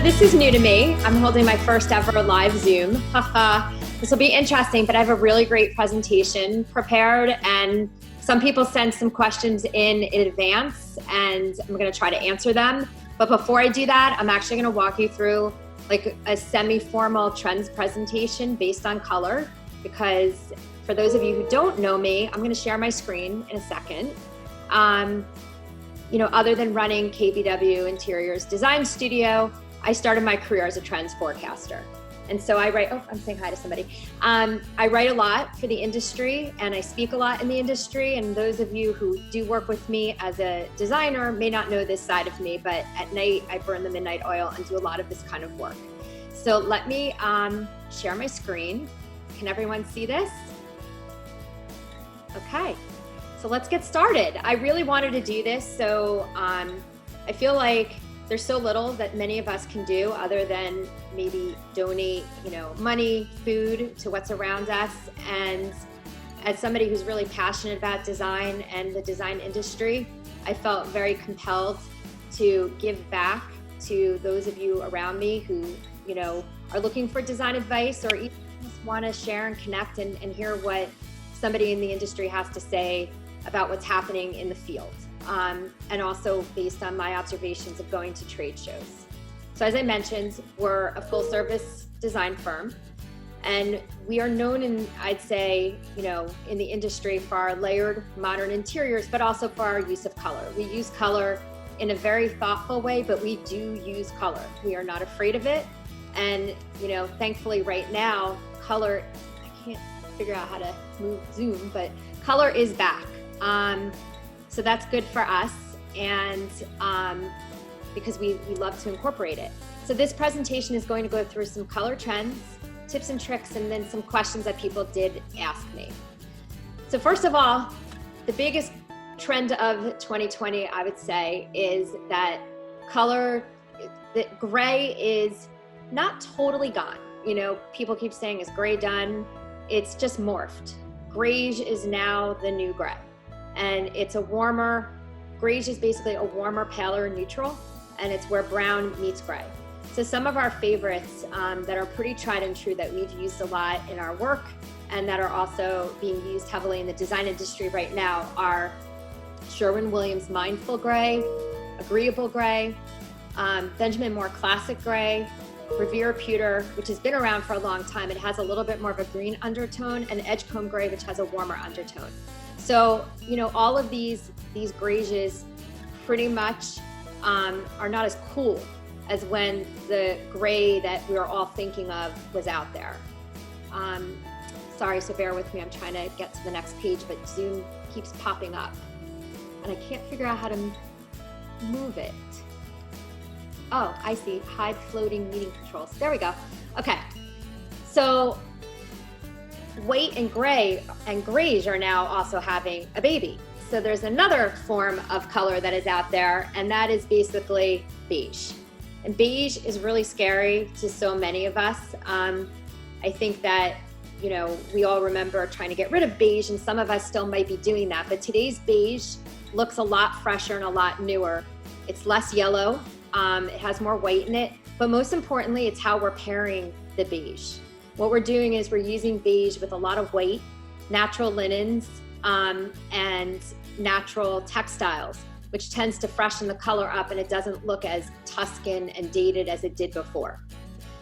this is new to me. I'm holding my first ever live Zoom. Haha. This will be interesting, but I have a really great presentation prepared, and some people sent some questions in advance, and I'm going to try to answer them. But before I do that, I'm actually going to walk you through like a semi-formal trends presentation based on color, because for those of you who don't know me, I'm going to share my screen in a second. Other than running KBW Interiors Design Studio, I started my career as a trends forecaster. And so I write, I'm saying hi to somebody. I write a lot for the industry, and I speak a lot in the industry. And those of you who do work with me as a designer may not know this side of me, but at night I burn the midnight oil and do a lot of this kind of work. So let me share my screen. Can everyone see this? Okay. So let's get started. I really wanted to do this, so I feel like there's so little that many of us can do other than maybe donate, money, food to what's around us. And as somebody who's really passionate about design and the design industry, I felt very compelled to give back to those of you around me who, are looking for design advice, or even just want to share and connect and hear what somebody in the industry has to say about what's happening in the field, and also based on my observations of going to trade shows. So as I mentioned, we're a full service design firm, and we are known in, I'd say, in the industry for our layered modern interiors, but also for our use of color. We use color in a very thoughtful way, but we do use color. We are not afraid of it. And, thankfully right now, color, I can't figure out how to move Zoom, but color is back. So that's good for us, and because we love to incorporate it. So this presentation is going to go through some color trends, tips and tricks, and then some questions that people did ask me. So first of all, the biggest trend of 2020, I would say, is that color, that gray is not totally gone. People keep saying, is gray done? It's just morphed. Greige is now the new gray. And it's a warmer, greige is basically a warmer, paler neutral, and it's where brown meets gray. So some of our favorites that are pretty tried and true that we've used a lot in our work and that are also being used heavily in the design industry right now are Sherwin-Williams Mindful Gray, Agreeable Gray, Benjamin Moore Classic Gray, Revere Pewter, which has been around for a long time. It has a little bit more of a green undertone, and Edgecombe Gray, which has a warmer undertone. So, all of these greiges pretty much are not as cool as when the gray that we were all thinking of was out there. Sorry, so bear with me. I'm trying to get to the next page, but Zoom keeps popping up, and I can't figure out how to move it. Oh, I see. Hide floating meeting controls. There we go. Okay. So white and gray and greige are now also having a baby. So there's another form of color that is out there, and that is basically beige. And beige is really scary to so many of us. I think that, we all remember trying to get rid of beige, and some of us still might be doing that. But today's beige looks a lot fresher and a lot newer. It's less yellow. It has more white in it, but most importantly, it's how we're pairing the beige. What we're doing is we're using beige with a lot of white, natural linens, and natural textiles, which tends to freshen the color up, and it doesn't look as Tuscan and dated as it did before.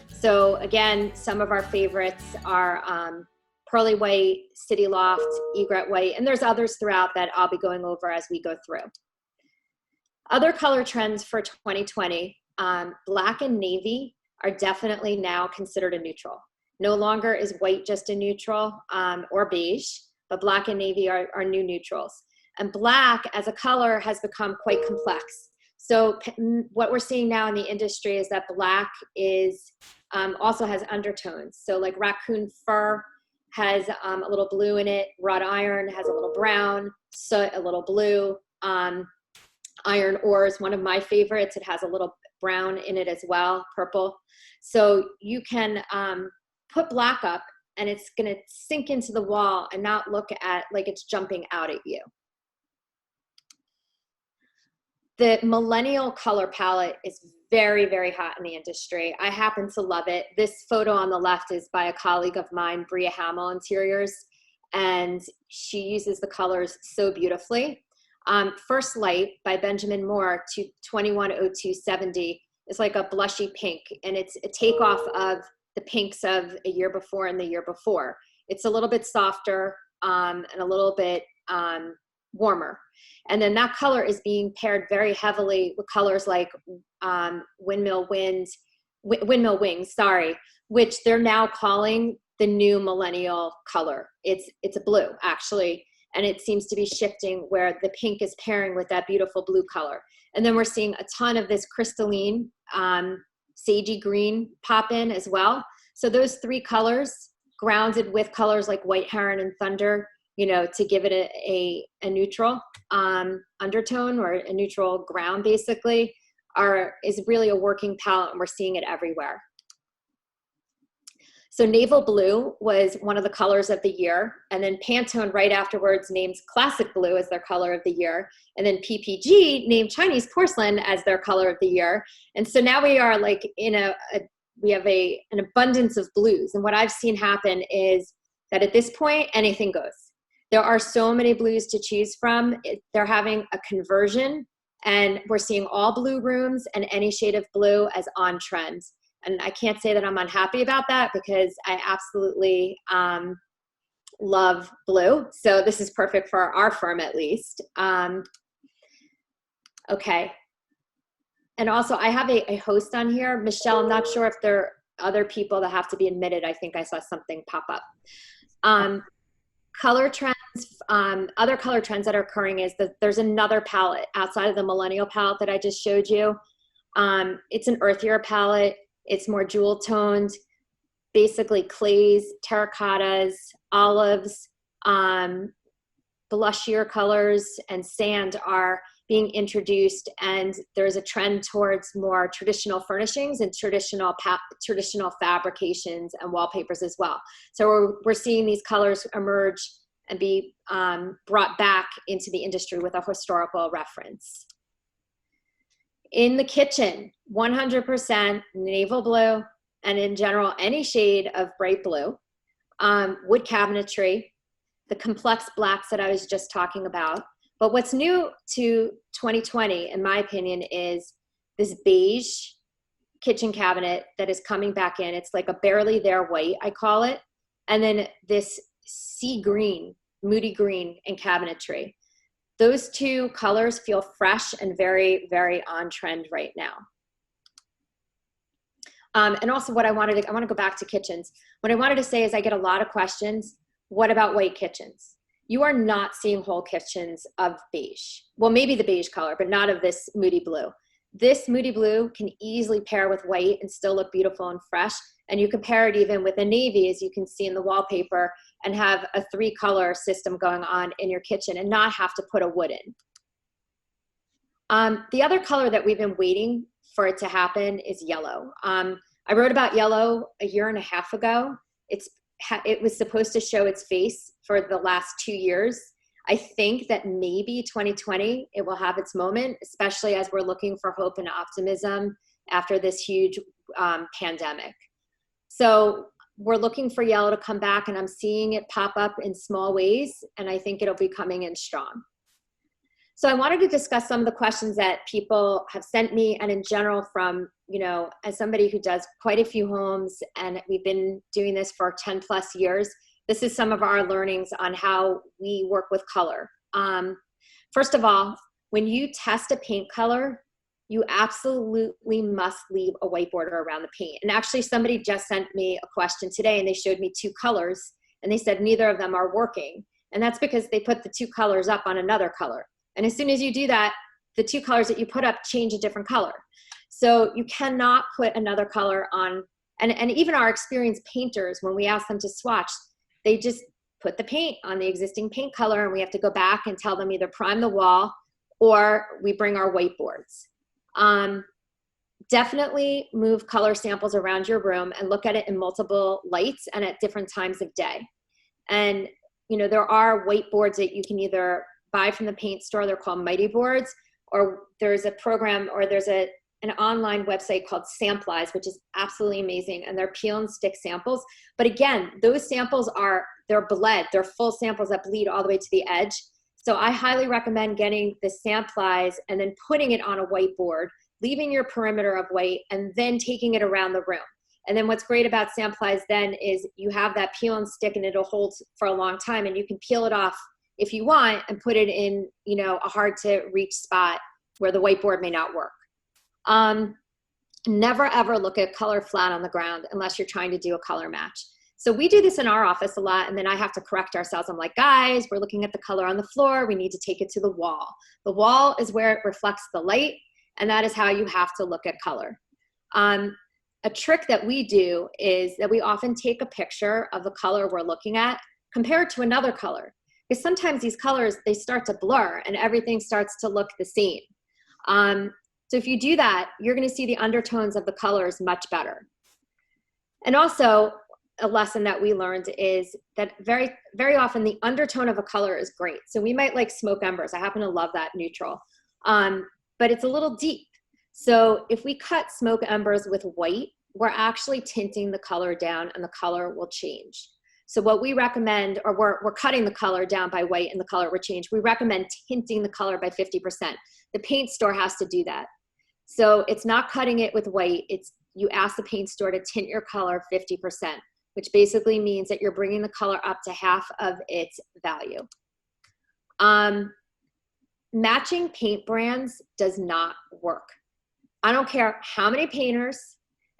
So again, some of our favorites are Pearly White, City Loft, Egret White, and there's others throughout that I'll be going over as we go through. Other color trends for 2020, black and navy are definitely now considered a neutral. No longer is white just a neutral, or beige, but black and navy are new neutrals. And black as a color has become quite complex. So what we're seeing now in the industry is that black is also has undertones. So like raccoon fur has a little blue in it, wrought iron has a little brown, soot a little blue. Iron ore is one of my favorites. It has a little brown in it as well, purple. So you can put black up, and it's going to sink into the wall and not look at like it's jumping out at you. The millennial color palette is very, very hot in the industry. I happen to love it. This photo on the left is by a colleague of mine, Bria Hamill Interiors, and she uses the colors so beautifully. First Light by Benjamin Moore to 210270 is like a blushy pink, and it's a takeoff of the pinks of a year before and the year before. It's a little bit softer and a little bit warmer. And then that color is being paired very heavily with colors like Windmill Wings, which they're now calling the new millennial color. It's a blue, actually, and it seems to be shifting where the pink is pairing with that beautiful blue color. And then we're seeing a ton of this crystalline sagey green pop in as well. So those three colors, grounded with colors like White Heron and Thunder, you know, to give it a neutral undertone or a neutral ground, basically, is really a working palette, and we're seeing it everywhere. So Naval Blue was one of the colors of the year, and then Pantone right afterwards names Classic Blue as their color of the year, and then PPG named Chinese Porcelain as their color of the year. And so now we are like in we have an abundance of blues. And what I've seen happen is that at this point, anything goes. There are so many blues to choose from. They're having a conversion, and we're seeing all blue rooms and any shade of blue as on trend. And I can't say that I'm unhappy about that, because I absolutely love blue. So this is perfect for our firm, at least. Okay. And also I have a host on here, Michelle. I'm not sure if there are other people that have to be admitted. I think I saw something pop up. Color trends, other color trends that are occurring is that there's another palette outside of the millennial palette that I just showed you. It's an earthier palette. It's more jewel toned, basically clays, terracottas, olives, blushier colors, and sand are being introduced. And there's a trend towards more traditional furnishings and traditional fabrications and wallpapers as well. So we're seeing these colors emerge and be brought back into the industry with a historical reference. In the kitchen, 100% naval blue, and in general, any shade of bright blue. Wood cabinetry, the complex blacks that I was just talking about. But what's new to 2020, in my opinion, is this beige kitchen cabinet that is coming back in. It's like a barely there white, I call it. And then this sea green, moody green in cabinetry. Those two colors feel fresh and very, very on trend right now. And also I want to go back to kitchens. What I wanted to say is I get a lot of questions. What about white kitchens? You are not seeing whole kitchens of beige. Well, maybe the beige color, but not of this moody blue. This moody blue can easily pair with white and still look beautiful and fresh. And you can pair it even with a navy, as you can see in the wallpaper, and have a 3-color system going on in your kitchen and not have to put a wood in. The other color that we've been waiting for it to happen is yellow. I wrote about yellow a year and a half ago. It was supposed to show its face for the last 2 years. I think that maybe 2020, it will have its moment, especially as we're looking for hope and optimism after this huge pandemic. So we're looking for yellow to come back, and I'm seeing it pop up in small ways, and I think it'll be coming in strong. So I wanted to discuss some of the questions that people have sent me, and in general from, you know, as somebody who does quite a few homes, and we've been doing this for 10 plus years, this is some of our learnings on how we work with color. First of all, when you test a paint color, you absolutely must leave a white border around the paint. And actually somebody just sent me a question today, and they showed me 2 colors, and they said neither of them are working. And that's because they put the 2 colors up on another color. And as soon as you do that, the 2 colors that you put up change a different color. So you cannot put another color on, and even our experienced painters, when we ask them to swatch, they just put the paint on the existing paint color, and we have to go back and tell them either prime the wall or we bring our whiteboards. Definitely move color samples around your room and look at it in multiple lights and at different times of day. And, you know, there are whiteboards that you can either buy from the paint store. They're called Mighty boards, or there's a program, or there's an online website called Samplize, which is absolutely amazing. And they're peel and stick samples. But again, those samples they're bled. They're full samples that bleed all the way to the edge. So I highly recommend getting the Samplize and then putting it on a whiteboard, leaving your perimeter of white, and then taking it around the room. And then what's great about Samplize then is you have that peel and stick, and it'll hold for a long time, and you can peel it off if you want and put it in, a hard to reach spot where the whiteboard may not work. Never ever look at color flat on the ground unless you're trying to do a color match. So we do this in our office a lot, and then I have to correct ourselves. I'm like, guys, we're looking at the color on the floor. We need to take it to the wall. The wall is where it reflects the light, and that is how you have to look at color. A trick that we do is that we often take a picture of the color we're looking at compared to another color, because sometimes these colors, they start to blur and everything starts to look the same. So if you do that, you're going to see the undertones of the colors much better. And also, a lesson that we learned is that very, very often the undertone of a color is great. So we might like smoke embers. I happen to love that neutral, but it's a little deep. So if we cut smoke embers with white, we're actually tinting the color down, and the color will change. So what we recommend, or we're cutting the color down by white and the color will change. We recommend tinting the color by 50%. The paint store has to do that. So it's not cutting it with white. You ask the paint store to tint your color 50%, which basically means that you're bringing the color up to half of its value. Matching paint brands does not work. I don't care how many painters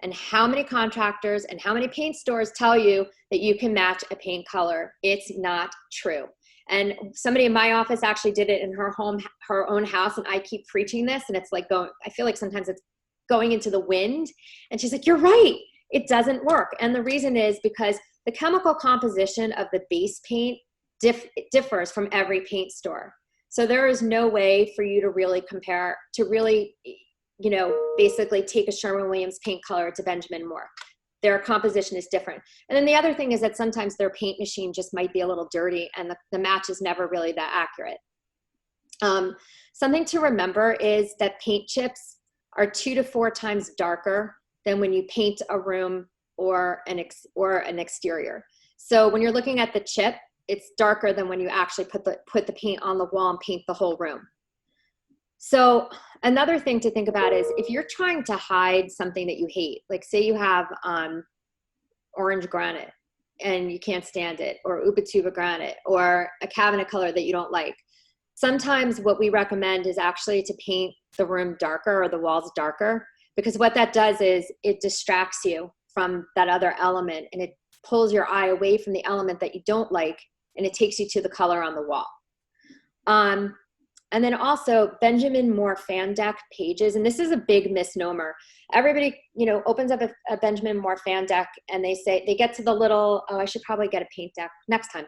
and how many contractors and how many paint stores tell you that you can match a paint color. It's not true. And somebody in my office actually did it in her own house, and I keep preaching this, and it's like I feel like sometimes it's going into the wind. And she's like, you're right, it doesn't work. And the reason is because the chemical composition of the base paint differs from every paint store. So there is no way for you to really compare, to really, basically take a Sherwin-Williams paint color to Benjamin Moore. Their composition is different. And then the other thing is that sometimes their paint machine just might be a little dirty, and the match is never really that accurate. Something to remember is that paint chips are 2 to 4 times darker than when you paint a room or an exterior. So when you're looking at the chip, it's darker than when you actually put the paint on the wall and paint the whole room. So another thing to think about is if you're trying to hide something that you hate, like say you have orange granite and you can't stand it, or Ubatuba granite, or a cabinet color that you don't like. Sometimes what we recommend is actually to paint the room darker or the walls darker, because what that does is it distracts you from that other element, and it pulls your eye away from the element that you don't like, and it takes you to the color on the wall. And then also Benjamin Moore fan deck pages, and this is a big misnomer. Everybody, opens up a Benjamin Moore fan deck, and they get to the little, I should probably get a paint deck next time.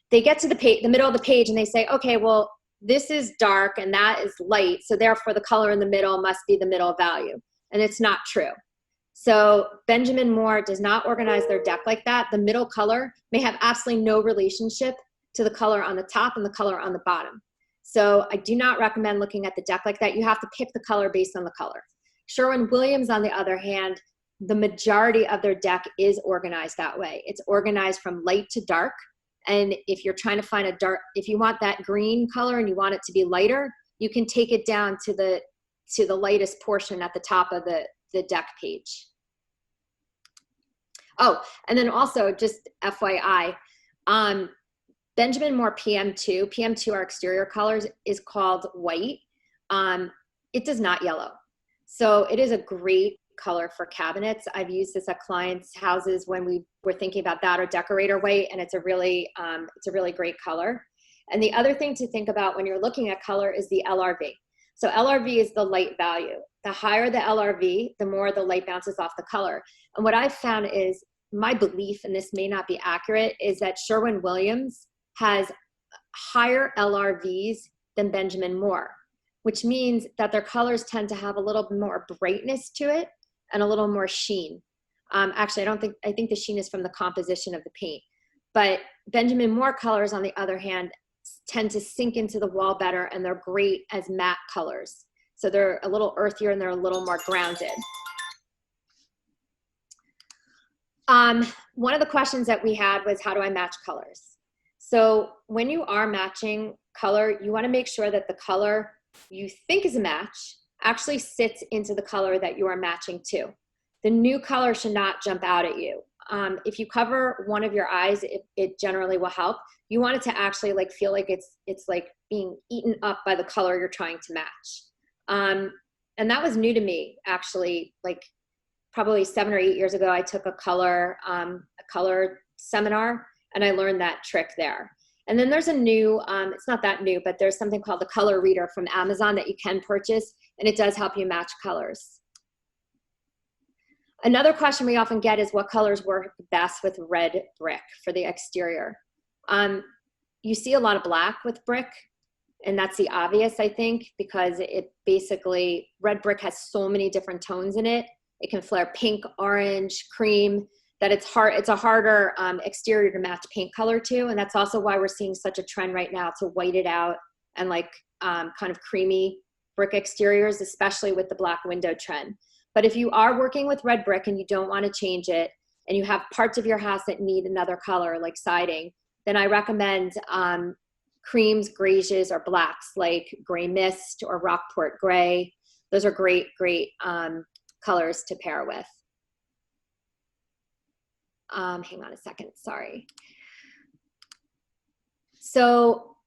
They get to the middle of the page, and they say, okay, well, this is dark and that is light, so therefore the color in the middle must be the middle value. And it's not true. So Benjamin Moore does not organize their deck like that. The middle color may have absolutely no relationship to the color on the top and the color on the bottom. So I do not recommend looking at the deck like that. You have to pick the color based on the color. Sherwin-Williams, on the other hand, the majority of their deck is organized that way. It's organized from light to dark. And if you're trying to find if you want that green color and you want it to be lighter, you can take it down to the lightest portion at the top of the deck page. Oh, and then also just FYI, Benjamin Moore PM2, our exterior colors, is called white. It does not yellow. So it is a great color for cabinets. I've used this at clients' houses when we were thinking about that, or decorator white, and it's a really great color. And the other thing to think about when you're looking at color is the LRV. So LRV is the light value. The higher the LRV, the more the light bounces off the color. And what I've found is, my belief, and this may not be accurate, is that Sherwin-Williams has higher LRVs than Benjamin Moore, which means that their colors tend to have a little more brightness to it and a little more sheen. Actually, I think the sheen is from the composition of the paint. But Benjamin Moore colors, on the other hand, tend to sink into the wall better, and they're great as matte colors. So they're a little earthier and they're a little more grounded. One of the questions that we had was, how do I match colors? So when you are matching color, you want to make sure that the color you think is a match actually sits into the color that you are matching to. The new color should not jump out at you. If you cover one of your eyes, it generally will help. You want it to actually like feel like it's like being eaten up by the color you're trying to match. And that was new to me, actually. Like probably 7 or 8 years ago, I took a color seminar, and I learned that trick there. And then there's a new, it's not that new, but there's something called the Color Reader from Amazon that you can purchase, and it does help you match colors. Another question we often get is, what colors work best with red brick for the exterior? You see a lot of black with brick, and that's the obvious, I think, because it basically, red brick has so many different tones in it. It can flare pink, orange, cream, that it's a harder exterior to match paint color to. And that's also why we're seeing such a trend right now to white it out and like kind of creamy brick exteriors, especially with the black window trend. But if you are working with red brick and you don't want to change it, and you have parts of your house that need another color like siding, then I recommend creams, greiges, or blacks like gray mist or Rockport gray. Those are great colors to pair with. Hang on a second, sorry. So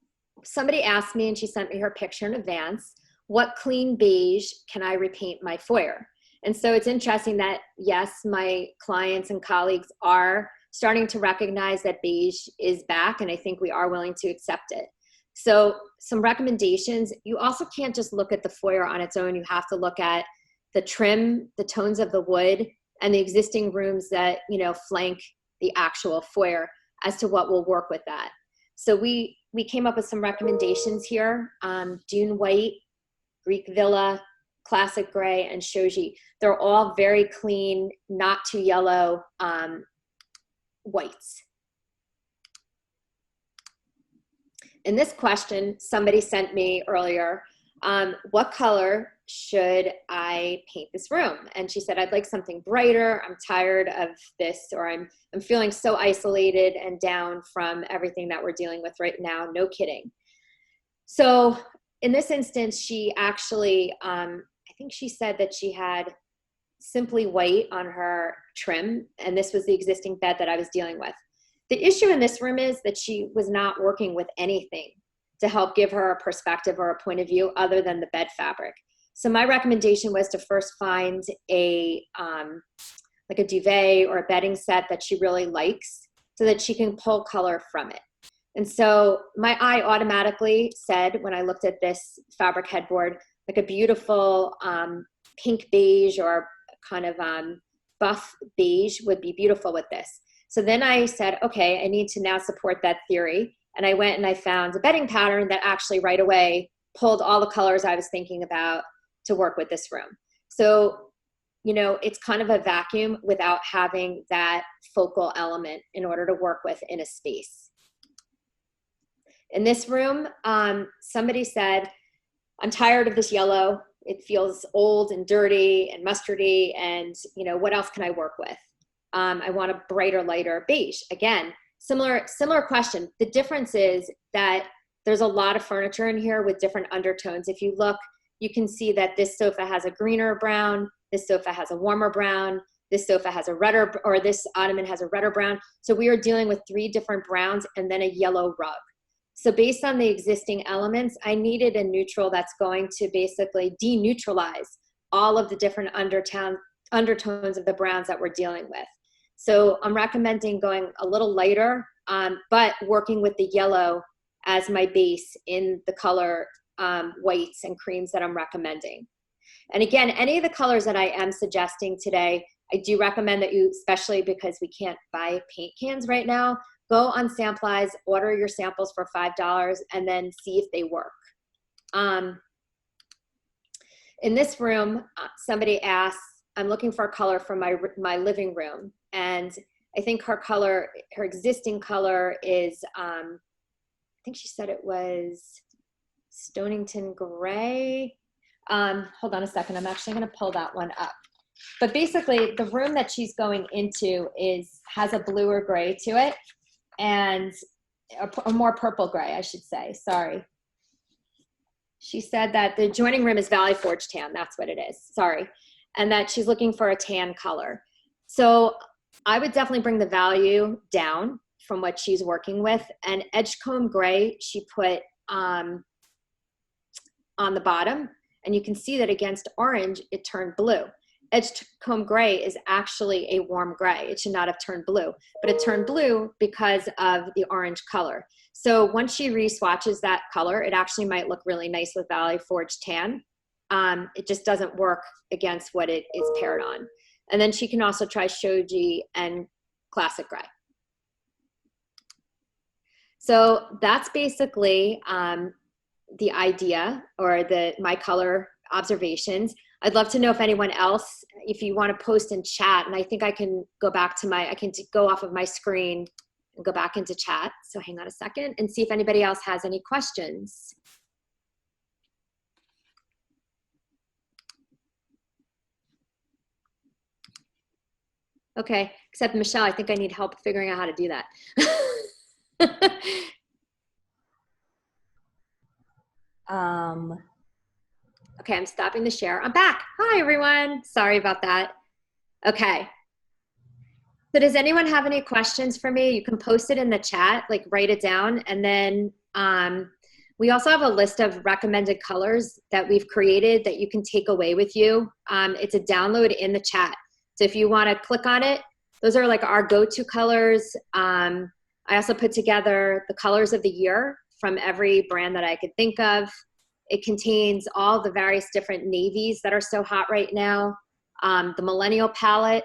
somebody asked me, and she sent me her picture in advance, what clean beige can I repaint my foyer? And so it's interesting that, yes, my clients and colleagues are starting to recognize that beige is back, and I think we are willing to accept it. So some recommendations: you also can't just look at the foyer on its own. You have to look at the trim, the tones of the wood, and the existing rooms that, you know, flank the actual foyer as to what will work with that. So we came up with some recommendations here: Dune White, Greek Villa, Classic Gray, and Shoji. They're all very clean, not too yellow whites. In this question, somebody sent me earlier, what color should I paint this room? And she said, I'd like something brighter. I'm tired of this, or I'm feeling so isolated and down from everything that we're dealing with right now. No kidding. So in this instance, she actually, I think she said that she had simply white on her trim, and this was the existing bed that I was dealing with. The issue in this room is that she was not working with anything to help give her a perspective or a point of view other than the bed fabric. So my recommendation was to first find a like a duvet or a bedding set that she really likes, so that she can pull color from it. And so my eye automatically said, when I looked at this fabric headboard, like a beautiful pink beige or kind of buff beige would be beautiful with this. So then I said, okay, I need to now support that theory. And I went and I found a bedding pattern that actually right away pulled all the colors I was thinking about to work with this room. So, you know, it's kind of a vacuum without having that focal element in order to work with in a space. In this room, somebody said, I'm tired of this yellow. It feels old and dirty and mustardy, and, you know, what else can I work with? I want a brighter, lighter beige. Again, similar question. The difference is that there's a lot of furniture in here with different undertones. If you look, you can see that this sofa has a greener brown, this sofa has a warmer brown, this sofa has a redder, or this ottoman has a redder brown. So we are dealing with 3 different browns and then a yellow rug. So based on the existing elements, I needed a neutral that's going to basically deneutralize all of the different undertones of the browns that we're dealing with. So I'm recommending going a little lighter, but working with the yellow as my base in the color whites and creams that I'm recommending. And again, any of the colors that I am suggesting today, I do recommend that you, especially because we can't buy paint cans right now, go on Samplies, order your samples for $5, and then see if they work. In this room, somebody asked, I'm looking for a color for my living room. And I think her existing color is think she said it was Stonington Gray. Hold on a second. I'm actually going to pull that one up. But basically, the room that she's going into has a blue or gray to it, and a more purple gray, I should say. Sorry. She said that the adjoining room is Valley Forge tan. That's what it is. Sorry. And that she's looking for a tan color. So I would definitely bring the value down from what she's working with. And Edgecomb Gray, she put on the bottom. And you can see that against orange, it turned blue. Edgecomb Gray is actually a warm gray. It should not have turned blue, but it turned blue because of the orange color. So once she re-swatches that color, it actually might look really nice with Valley Forge tan. It just doesn't work against what it is paired on. And then she can also try Shoji and Classic Gray. So that's basically the idea, or my color observations. I'd love to know if anyone else, if you want to post in chat, and I think I can go back to I can go off of my screen and go back into chat. So hang on a second and see if anybody else has any questions. Okay, except Michelle, I think I need help figuring out how to do that. Okay, I'm stopping the share. I'm back. Hi, everyone. Sorry about that. Okay. So does anyone have any questions for me? You can post it in the chat, like write it down. And then we also have a list of recommended colors that we've created that you can take away with you. It's a download in the chat. So if you want to click on it, those are like our go-to colors. I also put together the colors of the year from every brand that I could think of. It contains all the various different navies that are so hot right now. The Millennial palette,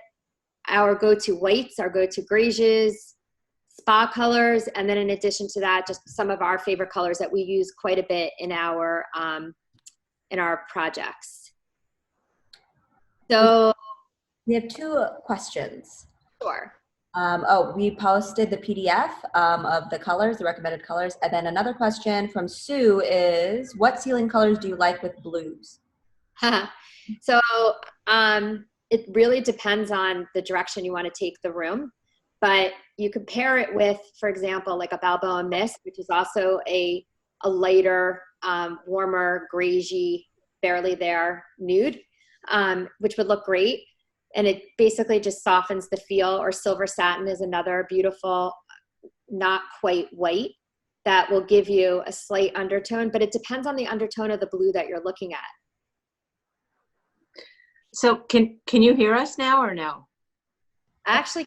our go-to whites, our go-to greiges, spa colors, and then in addition to that, just some of our favorite colors that we use quite a bit in our projects. So we have two questions. Sure. We posted the PDF of the colors, the recommended colors. And then another question from Sue is, what ceiling colors do you like with blues? So it really depends on the direction you want to take the room. But you could pair it with, for example, like a Balboa Mist, which is also a lighter, warmer, greigey, barely there nude, which would look great. And it basically just softens the feel. Or Silver Satin is another beautiful, not quite white, that will give you a slight undertone, but it depends on the undertone of the blue that you're looking at. So can you hear us now or no? Actually,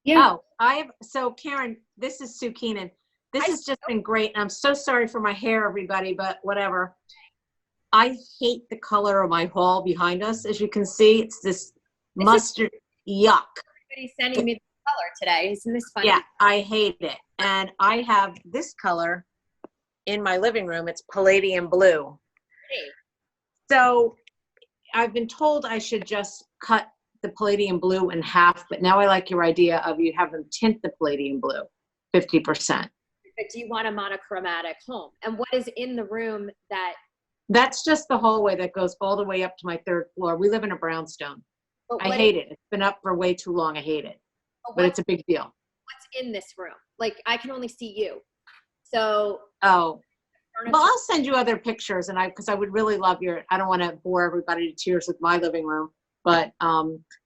yeah. Oh, so Karen, this is Sue Keenan. This has just been great. And I'm so sorry for my hair, everybody, but whatever. I hate the color of my hall behind us. As you can see, it's this mustard, yuck. Everybody's sending me the color today. Isn't this funny? Yeah, I hate it. And I have this color in my living room. It's palladium blue. Hey. So I've been told I should just cut the palladium blue in half, but now I like your idea of you have them tint the palladium blue 50%. But do you want a monochromatic home? And what is in the room that? That's just the hallway that goes all the way up to my third floor. We live in a brownstone. I hate it. It's been up for way too long. I hate it. But it's a big deal. What's in this room? Like, I can only see you. So. Oh. Well, I'll send you other pictures, and because I would really love I don't want to bore everybody to tears with my living room, but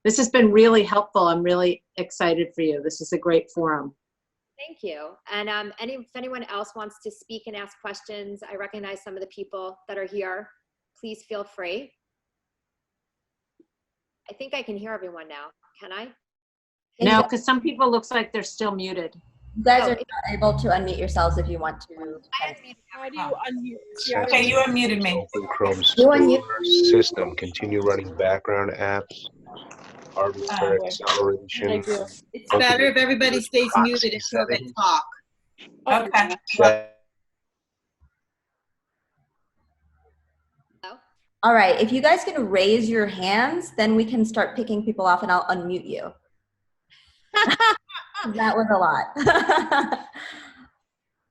this has been really helpful. I'm really excited for you. This is a great forum. Thank you. And if anyone else wants to speak and ask questions, I recognize some of the people that are here. Please feel free. I think I can hear everyone now. Can I? No, because some people looks like they're still muted. You guys are not able to unmute yourselves if you want to. How do you unmute? Okay, you unmuted me. Open Chrome Store system. Continue running background apps. Arbitrary acceleration. It's better if everybody stays muted until they talk. Okay. All right, if you guys can raise your hands, then we can start picking people off and I'll unmute you. That was a lot.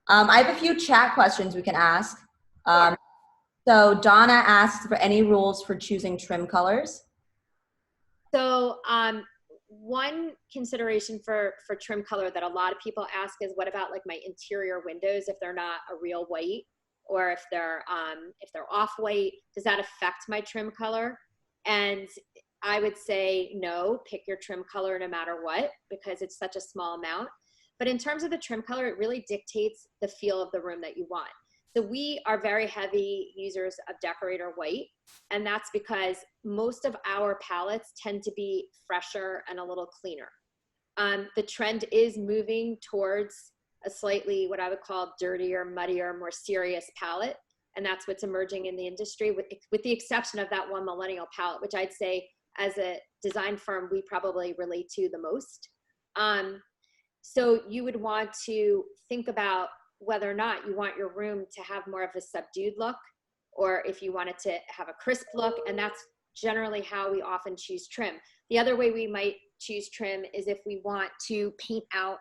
I have a few chat questions we can ask. So Donna asks for any rules for choosing trim colors. So one consideration for trim color that a lot of people ask is, what about like my interior windows if they're not a real white, or if they're off white, does that affect my trim color? And I would say no, pick your trim color no matter what, because it's such a small amount. But in terms of the trim color, it really dictates the feel of the room that you want. So we are very heavy users of Decorator White, and that's because most of our palettes tend to be fresher and a little cleaner. The trend is moving towards a slightly, what I would call, dirtier, muddier, more serious palette, and that's what's emerging in the industry, with the exception of that one millennial palette, which I'd say as a design firm, we probably relate to the most. So you would want to think about whether or not you want your room to have more of a subdued look, or if you want it to have a crisp look, and that's generally how we often choose trim. The other way we might choose trim is if we want to paint out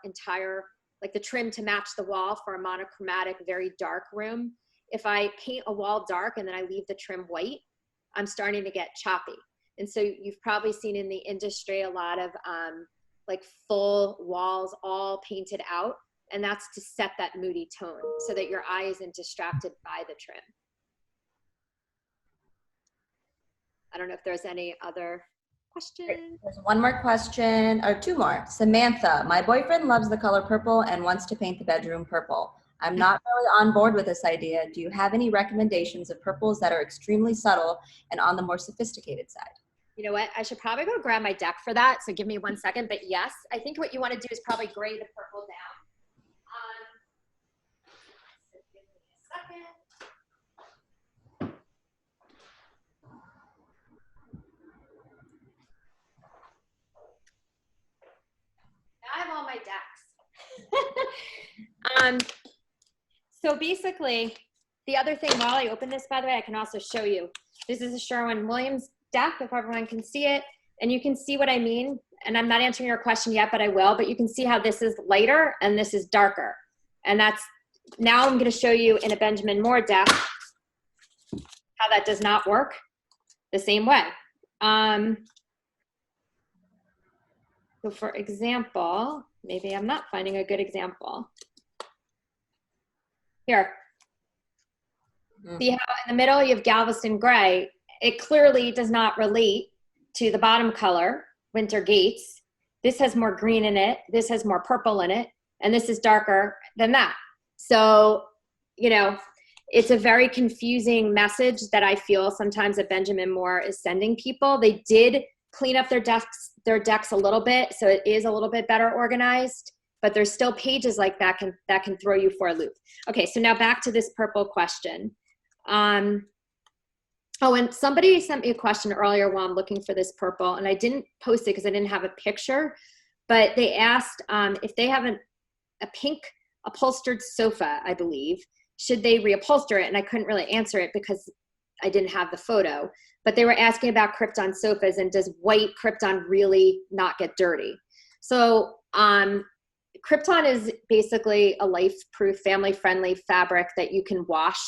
like the trim to match the wall for a monochromatic, very dark room. If I paint a wall dark and then I leave the trim white, I'm starting to get choppy. And so you've probably seen in the industry a lot of like full walls all painted out, and that's to set that moody tone so that your eye isn't distracted by the trim. I don't know if there's any other questions. There's one more question, or two more. Samantha, my boyfriend loves the color purple and wants to paint the bedroom purple. I'm not really on board with this idea. Do you have any recommendations of purples that are extremely subtle and on the more sophisticated side? You know what? I should probably go grab my deck for that. So give me 1 second. But yes, I think what you want to do is probably gray the purple down. So give me a second. I have all my decks. So basically, the other thing, while I open this, by the way, I can also show you. This is a Sherwin-Williams deck, if everyone can see it. And you can see what I mean. And I'm not answering your question yet, but I will. But you can see how this is lighter and this is darker. And that's, now I'm going to show you in a Benjamin Moore deck how that does not work the same way. So for example, maybe I'm not finding a good example. Here. See how in the middle you have Galveston gray. It clearly does not relate to the bottom color, Winter Gates. This has more green in it. This has more purple in it. And this is darker than that. So, you know, it's a very confusing message that I feel sometimes that Benjamin Moore is sending people. They did clean up their decks a little bit, so it is a little bit better organized, but there's still pages like that can throw you for a loop. Okay, so now back to this purple question. Oh, and somebody sent me a question earlier while I'm looking for this purple, and I didn't post it because I didn't have a picture, but they asked if they have a pink upholstered sofa, I believe, should they reupholster it? And I couldn't really answer it because I didn't have the photo, but they were asking about Krypton sofas and does white Krypton really not get dirty? So Krypton is basically a life-proof, family-friendly fabric that you can wash.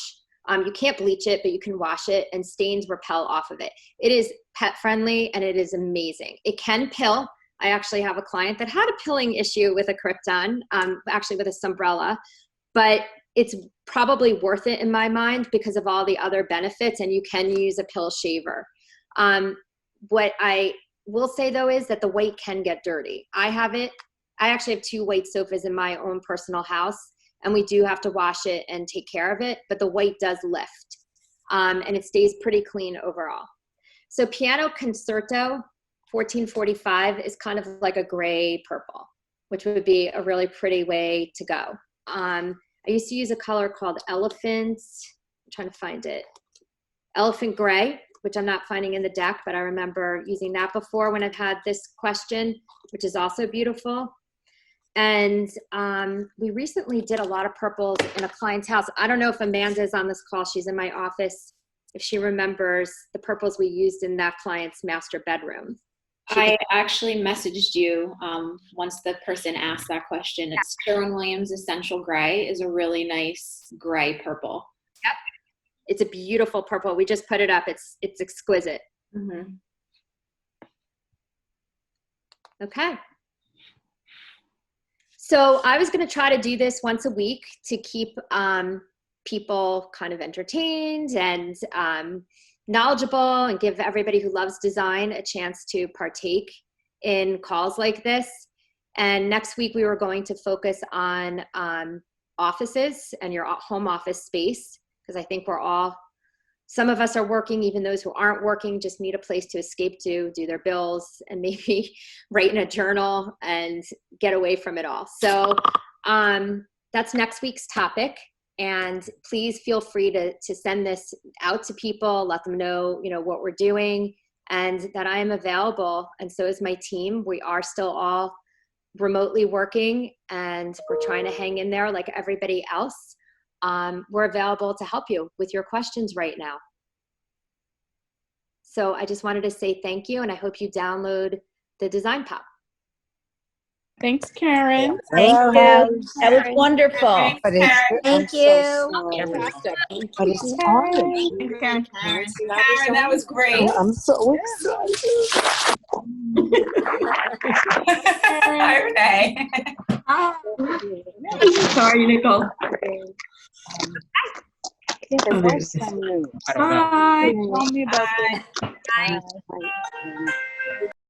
You can't bleach it, but you can wash it and stains repel off of it. It is pet-friendly and it is amazing. It can pill. I actually have a client that had a pilling issue with a Krypton, actually with a Sunbrella, but it's probably worth it in my mind because of all the other benefits, and you can use a pill shaver. What I will say though is that the white can get dirty. I actually have 2 white sofas in my own personal house, and we do have to wash it and take care of it, but the white does lift, and it stays pretty clean overall. So Piano Concerto 1445 is kind of like a gray purple, which would be a really pretty way to go. I used to use a color called Elephant. I'm trying to find it. Elephant Gray, which I'm not finding in the deck, but I remember using that before when I've had this question, which is also beautiful. And we recently did a lot of purples in a client's house. I don't know if Amanda's on this call. She's in my office. If she remembers the purples we used in that client's master bedroom. I actually messaged you once the person asked that question. It's Sherwin-Williams Essential Gray is a really nice gray purple. Yep. It's a beautiful purple. We just put it up. It's exquisite. Mm-hmm. Okay. So I was going to try to do this once a week to keep people kind of entertained and knowledgeable, and give everybody who loves design a chance to partake in calls like this. And next week we were going to focus on offices and your home office space, because I think some of us are working, even those who aren't working just need a place to escape to, do their bills, and maybe write in a journal and get away from it all. So that's next week's topic. And please feel free to send this out to people, let them know, what we're doing, and that I am available. And so is my team. We are still all remotely working, and we're trying to hang in there like everybody else. We're available to help you with your questions right now. So I just wanted to say thank you, and I hope you download the Design Pop. Thanks, Karen. Thank you. That was wonderful. Thanks, But it's, Karen. Thank you. Fantastic. but it's hard. Thanks, Karen. Karen, that was great. I'm so excited. Bye, Renee. Sorry, Nicole. Yeah, there was some news. Bye. Tell me about Bye. this. Bye.